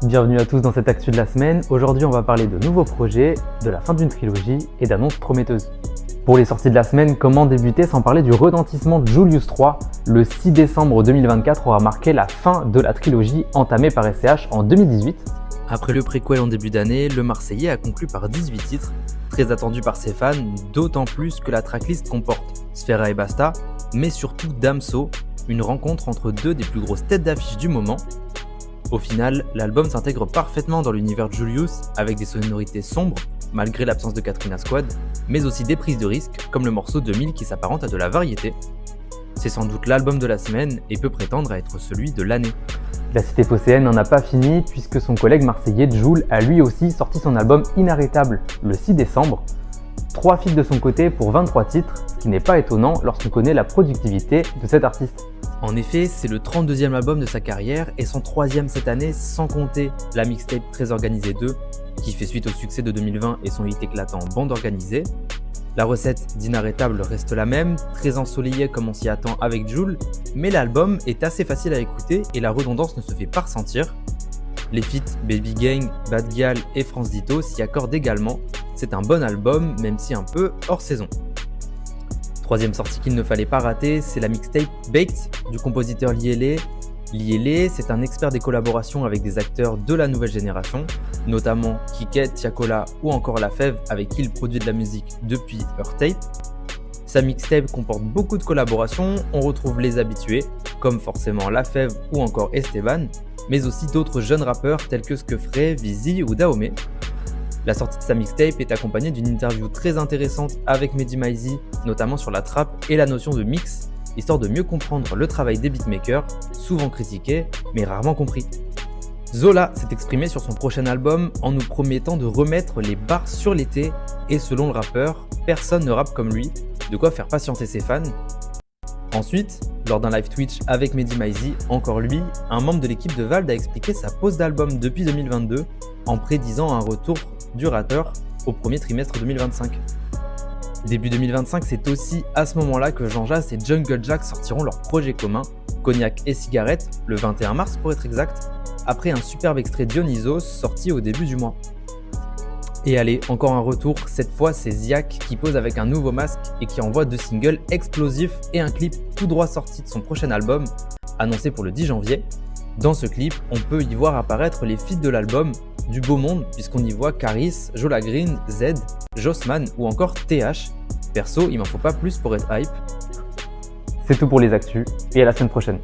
Bienvenue à tous dans cette actu de la semaine. Aujourd'hui, on va parler de nouveaux projets, de la fin d'une trilogie et d'annonces prometteuses. Pour les sorties de la semaine, comment débuter sans parler du retentissement de Julius 3? Le 6 décembre 2024 aura marqué la fin de la trilogie entamée par SCH en 2018. Après le préquel en début d'année, le Marseillais a conclu par 18 titres, très attendus par ses fans, d'autant plus que la tracklist comporte Sfera et Basta, mais surtout Damso, une rencontre entre deux des plus grosses têtes d'affiche du moment. Au final, l'album s'intègre parfaitement dans l'univers de Julius, avec des sonorités sombres, malgré l'absence de Katrina Squad, mais aussi des prises de risques, comme le morceau 2000 qui s'apparente à de la variété. C'est sans doute l'album de la semaine et peut prétendre à être celui de l'année. La cité phocéenne n'en a pas fini puisque son collègue marseillais Jul a lui aussi sorti son album Inarrêtable le 6 décembre. 3 feats de son côté pour 23 titres, ce qui n'est pas étonnant lorsqu'on connaît la productivité de cet artiste. En effet, c'est le 32e album de sa carrière et son 3e cette année, sans compter la mixtape Très Organisée 2, qui fait suite au succès de 2020 et son hit éclatant Bande Organisée. La recette d'Inarrêtable reste la même, très ensoleillée comme on s'y attend avec Jul, mais l'album est assez facile à écouter et la redondance ne se fait pas ressentir. Les feats Baby Gang, Bad Gyal et France Ditto s'y accordent également. C'est un bon album, même si un peu hors saison. Troisième sortie qu'il ne fallait pas rater, c'est la mixtape Baked du compositeur Lielé. Lielé, c'est un expert des collaborations avec des acteurs de la nouvelle génération, notamment Kiket, Tiakola ou encore La Fève avec qui il produit de la musique depuis Earthtape. Sa mixtape comporte beaucoup de collaborations, on retrouve les habitués, comme forcément La Fève ou encore Esteban, mais aussi d'autres jeunes rappeurs tels que Skeufrey, Vizi ou Dahomey. La sortie de sa mixtape est accompagnée d'une interview très intéressante avec Mehdi Maizi, notamment sur la trap et la notion de mix, histoire de mieux comprendre le travail des beatmakers, souvent critiqué, mais rarement compris. Zola s'est exprimé sur son prochain album en nous promettant de remettre les barres sur l'été, et selon le rappeur, personne ne rappe comme lui, de quoi faire patienter ses fans. Ensuite, lors d'un live Twitch avec Mehdi Maizi, encore lui, un membre de l'équipe de Vald a expliqué sa pause d'album depuis 2022 en prédisant un retour du rappeur au premier trimestre 2025. Début 2025, c'est aussi à ce moment-là que Jean Jas et Jungle Jack sortiront leur projet commun, Cognac et Cigarette, le 21 mars pour être exact, après un superbe extrait Dionysos sorti au début du mois. Et allez, encore un retour, cette fois c'est Ziak qui pose avec un nouveau masque et qui envoie 2 singles explosifs et un clip tout droit sorti de son prochain album, annoncé pour le 10 janvier. Dans ce clip, on peut y voir apparaître les feats de l'album, du beau monde puisqu'on y voit Caris, Jola Green, Z, Jossman ou encore TH. Perso, il m'en faut pas plus pour être hype. C'est tout pour les actus et à la semaine prochaine.